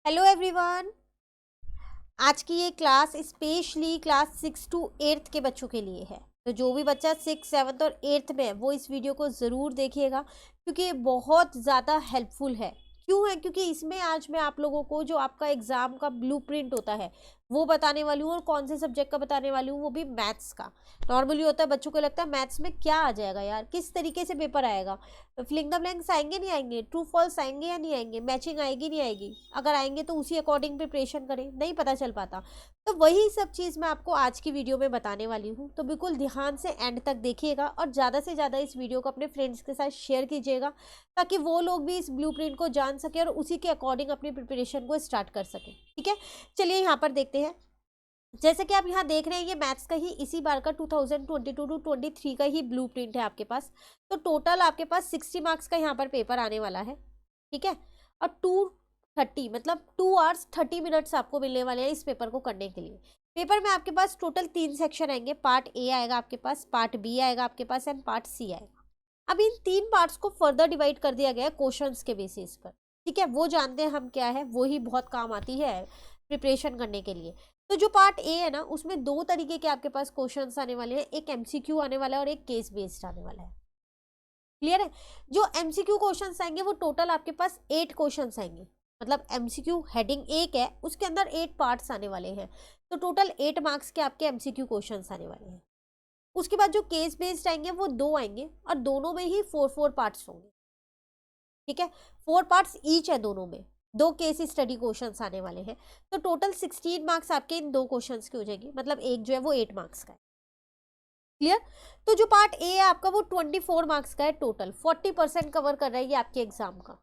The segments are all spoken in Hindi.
Hello everyone. आज की ये क्लास स्पेशली क्लास 6 to 8 के बच्चों के लिए है। तो जो भी बच्चा 6, 7 और 8 में है वो इस वीडियो को ज़रूर देखिएगा, क्योंकि ये बहुत ज़्यादा हेल्पफुल है। क्यों है? क्योंकि इसमें आज मैं आप लोगों को जो आपका एग्ज़ाम का ब्लूप्रिंट होता है वो बताने वाली हूँ, और कौन से सब्जेक्ट का बताने वाली हूँ, वो भी मैथ्स का। नॉर्मली होता है बच्चों को लगता है मैथ्स में क्या आ जाएगा यार, किस तरीके से पेपर आएगा, फिलिंग द ब्लैंक्स आएंगे नहीं आएंगे, ट्रू फॉल्स आएंगे या नहीं आएंगे, मैचिंग आएगी नहीं आएगी, अगर आएंगे तो उसी अकॉर्डिंग प्रिपरेशन करें, नहीं पता चल पाता। तो वही सब चीज़ मैं आपको आज की वीडियो में बताने वाली हूँ। तो बिल्कुल ध्यान से एंड तक देखिएगा, और ज़्यादा से ज़्यादा इस वीडियो को अपने फ्रेंड्स के साथ शेयर कीजिएगा, ताकि वो लोग भी इस ब्लूप्रिंट को जान सके और उसी के अकॉर्डिंग अपनी प्रिपरेशन को स्टार्ट कर सकें। ठीक है, चलिए यहाँ पर देखते हैं। जैसे कि आप यहाँ देख रहे हैं, ये मैथ्स का ही इसी बार का 2022 to 23 का ही ब्लूप्रिंट है आपके पास। तो टोटल आपके पास 60 मार्क्स का यहाँ पर पेपर आने वाला है। ठीक है, और 2:30 मतलब 2 hours 30 minutes आपको मिलने वाले हैं इस पेपर को करने के लिए। पेपर में आपके पास टोटल 3 सेक्शन आएंगे। पार्ट ए आएगा आपके पास, पार्ट बी आएगा आपके पास, एंड पार्ट सी आएगा। अब इन 3 पार्ट्स को फर्दर डिवाइड कर दिया गया है क्वेश्चंस के बेसिस पर। ठीक है, वो जानते हैं हम क्या है, वो ही बहुत काम आती है प्रिपरेशन करने के लिए। तो जो पार्ट ए है ना, उसमें 2 तरीके के आपके पास क्वेश्चंस आने वाले हैं, एक एमसीक्यू आने वाला है और एक केस बेस्ड आने वाला है। क्लियर है? जो एमसीक्यू क्वेश्चंस आएंगे वो टोटल आपके पास 8 क्वेश्चंस आएंगे। मतलब एमसीक्यू हेडिंग एक है, उसके अंदर 8 पार्ट्स आने वाले हैं। तो टोटल 8 मार्क्स के आपके एमसीक्यू क्वेश्चंस आने वाले हैं। उसके बाद जो केस बेस्ड आएंगे वो 2 आएंगे, और दोनों में ही 4 पार्ट्स होंगे। ठीक है, 4 पार्ट्स ईच है दोनों में। 2 केस स्टडी क्वेश्चंस आने वाले हैं। तो टोटल 16 मार्क्स आपके इन 2 क्वेश्चंस के हो जाएंगे, मतलब एक जो है वो 8 मार्क्स का है। क्लियर? तो जो पार्ट ए है आपका वो 24 मार्क्स का है। टोटल 40% कवर कर रहा है ये आपके एग्जाम का।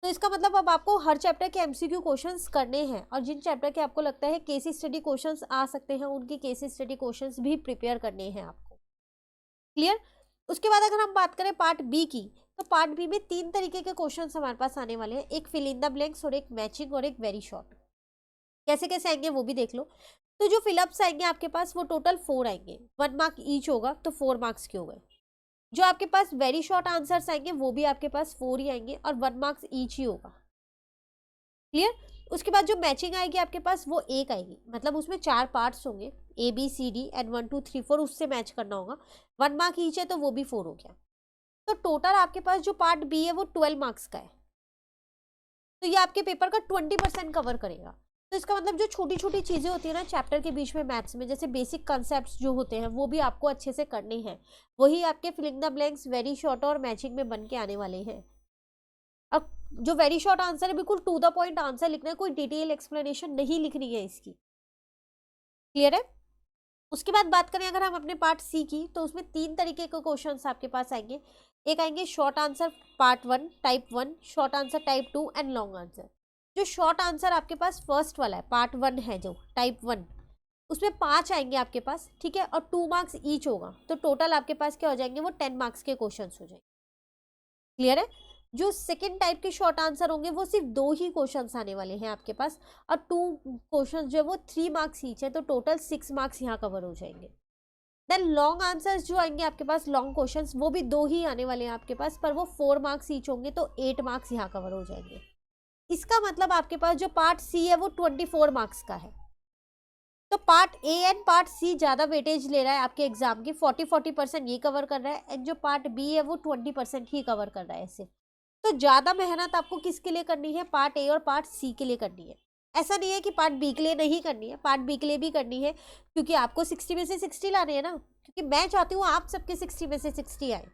तो इसका मतलब अब आपको हर चैप्टर के एमसीक्यू क्वेश्चंस करने हैं, और जिन चैप्टर के आपको लगता है केस स्टडी क्वेश्चंस आ सकते हैं, उनकी केस स्टडी क्वेश्चंस भी प्रिपेयर करने हैं आपको। क्लियर? उसके बाद अगर हम बात करें पार्ट बी की, तो पार्ट बी में 3 तरीके के क्वेश्चंस हमारे पास आने वाले हैं, एक फिल इन द ब्लैंक्स और एक मैचिंग और एक वेरी शॉर्ट। कैसे कैसे आएंगे वो भी देख लो। तो जो फिलअप्स आएंगे आपके पास वो टोटल 4 आएंगे, 1 मार्क ईच होगा, तो 4 मार्क्स के हो गए। जो आपके पास वेरी शॉर्ट आंसर्स आएंगे वो भी आपके पास 4 ही आएंगे, और 1 मार्क्स ईच ही होगा। क्लियर? उसके बाद जो मैचिंग आएगी आपके पास वो एक आएगी, मतलब उसमें 4 पार्ट्स होंगे, ABCD एंड 1 2 3 4, उससे मैच करना होगा। 1 मार्क ईच है तो वो भी 4 हो गया। तो टोटल आपके पास जो पार्ट बी है वो 12 मार्क्स का है। तो ये आपके पेपर का 20% कवर करेगा। तो इसका मतलब जो छोटी छोटी चीज़ें होती है ना चैप्टर के बीच में मैथ्स में, जैसे बेसिक कंसेप्ट जो होते हैं वो भी आपको अच्छे से करने हैं, वही आपके filling the blanks, very short और मैचिंग में बन के आने वाले हैं। अब जो वेरी शॉर्ट आंसर है बिल्कुल टू द पॉइंट आंसर लिखना है, कोई डिटेल एक्सप्लेनेशन नहीं लिखनी है इसकी। क्लियर है? उसके बाद बात करें अगर हम अपने पार्ट सी की, तो उसमें 3 तरीके के क्वेश्चंस आपके पास आएंगे। एक आएंगे short answer part 1 type 1, short answer type 2 and long answer. जो शॉर्ट आंसर आपके पास फर्स्ट वाला है, पार्ट 1 है जो टाइप 1, उसमें 5 आएंगे आपके पास। ठीक है, और 2 मार्क्स ईच होगा, तो टोटल आपके पास क्या हो जाएंगे, वो 10 मार्क्स के क्वेश्चन हो जाएंगे। क्लियर है? जो सेकेंड टाइप के शॉर्ट आंसर होंगे वो सिर्फ 2 ही क्वेश्चन आने वाले हैं आपके पास, और 2 क्वेश्चन जो है वो 3 मार्क्स ईच है, तो टोटल 6 मार्क्स यहाँ कवर हो जाएंगे। देन लॉन्ग आंसर्स जो आएंगे आपके पास, लॉन्ग क्वेश्चंस, वो भी 2 ही आने वाले हैं आपके पास, पर वो 4 मार्क्स ईच होंगे, तो 8 मार्क्स यहाँ कवर हो जाएंगे। इसका मतलब आपके पास जो पार्ट सी है वो 24 मार्क्स का है। तो part A and part C ज़्यादा वेटेज ले रहा है आपके एग्जाम की, 40% ये कवर कर रहा है, एंड जो पार्ट बी है वो 20% ही कवर कर रहा है ऐसे। तो ज़्यादा मेहनत आपको किसके लिए करनी है, पार्ट ए और पार्ट सी के लिए करनी है। ऐसा नहीं है कि पार्ट बी के लिए नहीं करनी है, पार्ट बी के लिए भी करनी है, क्योंकि आपको 60 में से 60 लाने हैं ना, क्योंकि मैं चाहती हूँ आप सबके 60 में से 60 आए।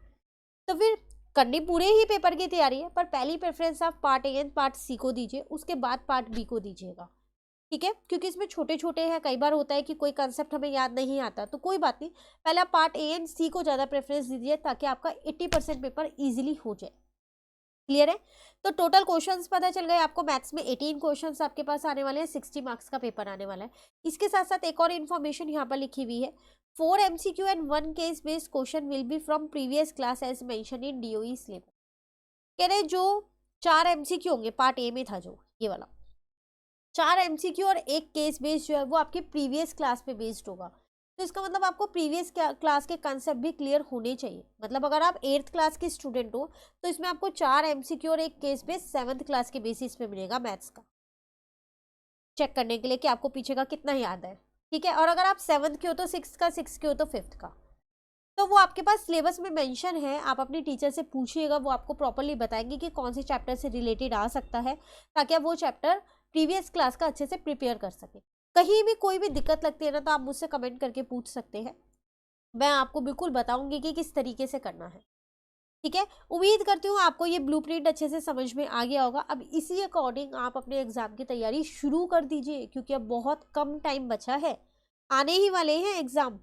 तो फिर करनी पूरे ही पेपर की तैयारी है, पर पहली प्रेफरेंस आप part A and part C को दीजिए, उसके बाद पार्ट बी को दीजिएगा। ठीक है, क्योंकि इसमें छोटे छोटे हैं, कई बार होता है कि कोई कंसेप्ट हमें याद नहीं आता, तो कोई बात नहीं, पहले आप पार्ट ए एंड सी को ज़्यादा प्रेफरेंस दीजिए, ताकि आपका 80% पेपर ईजिली हो जाए। क्लियर है? तो टोटल क्वेश्चंस पता चल गए आपको। मैथ्स में 18 क्वेश्चंस आपके पास आने वाले हैं, 60 मार्क्स का पेपर आने वाला है। इसके साथ साथ एक और इन्फॉर्मेशन यहाँ पर लिखी हुई है, 4 MCQ and 1 case based question will be from previous class as mentioned in DOE syllabus. कह रहे जो 4 MCQ होंगे, पार्ट ए में था जो ये वाला, 4 MCQ और एक केस बेस्ड जो है वो आपके प्रीवियस क्लास पे बेस्ड होगा। तो इसका मतलब आपको प्रीवियस क्लास के कंसेप्ट भी क्लियर होने चाहिए। मतलब अगर आप 8th क्लास के स्टूडेंट हो तो इसमें आपको 4 MCQ और एक केस बेस्ड 7th क्लास के बेसिस पे मिलेगा मैथ्स का। चेक करने के लिए कि आपको पीछे का कितना याद है, ठीक है। और अगर आप 7th के हो तो 6 का, 6 के हो तो 5th का, तो वो आपके पास सिलेबस में मेंशन है। आप अपनी टीचर से पूछिएगा, वो आपको प्रॉपरली बताएंगे कि कौन से चैप्टर से रिलेटेड आ सकता है, ताकि आप वो चैप्टर प्रीवियस क्लास का अच्छे से प्रिपेयर कर सकें। कहीं भी कोई भी दिक्कत लगती है ना, तो आप मुझसे कमेंट करके पूछ सकते हैं, मैं आपको बिल्कुल बताऊंगी कि किस तरीके से करना है, ठीक है। उम्मीद करती हूँ आपको ये ब्लूप्रिंट अच्छे से समझ में आ गया होगा। अब इसी अकॉर्डिंग आप अपने एग्जाम की तैयारी शुरू कर दीजिए, क्योंकि अब बहुत कम टाइम बचा है, आने ही वाले हैं एग्जाम,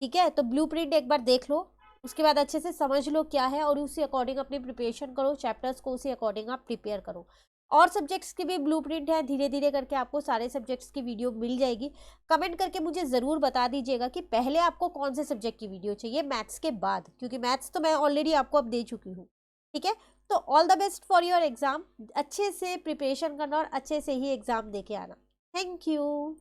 ठीक है। तो ब्लूप्रिंट एक बार देख लो, उसके बाद अच्छे से समझ लो क्या है, और उसी अकॉर्डिंग अपनी प्रिपरेशन करो, चैप्टर्स को उसी अकॉर्डिंग आप प्रिपेयर करो। और सब्जेक्ट्स की भी ब्लूप्रिंट है, धीरे धीरे करके आपको सारे सब्जेक्ट्स की वीडियो मिल जाएगी। कमेंट करके मुझे ज़रूर बता दीजिएगा कि पहले आपको कौन से सब्जेक्ट की वीडियो चाहिए मैथ्स के बाद, क्योंकि मैथ्स तो मैं ऑलरेडी आपको अब दे चुकी हूँ, ठीक है। तो all the best for your exam, अच्छे से प्रिपरेशन करना और अच्छे से ही एग्ज़ाम दे के आना। Thank you.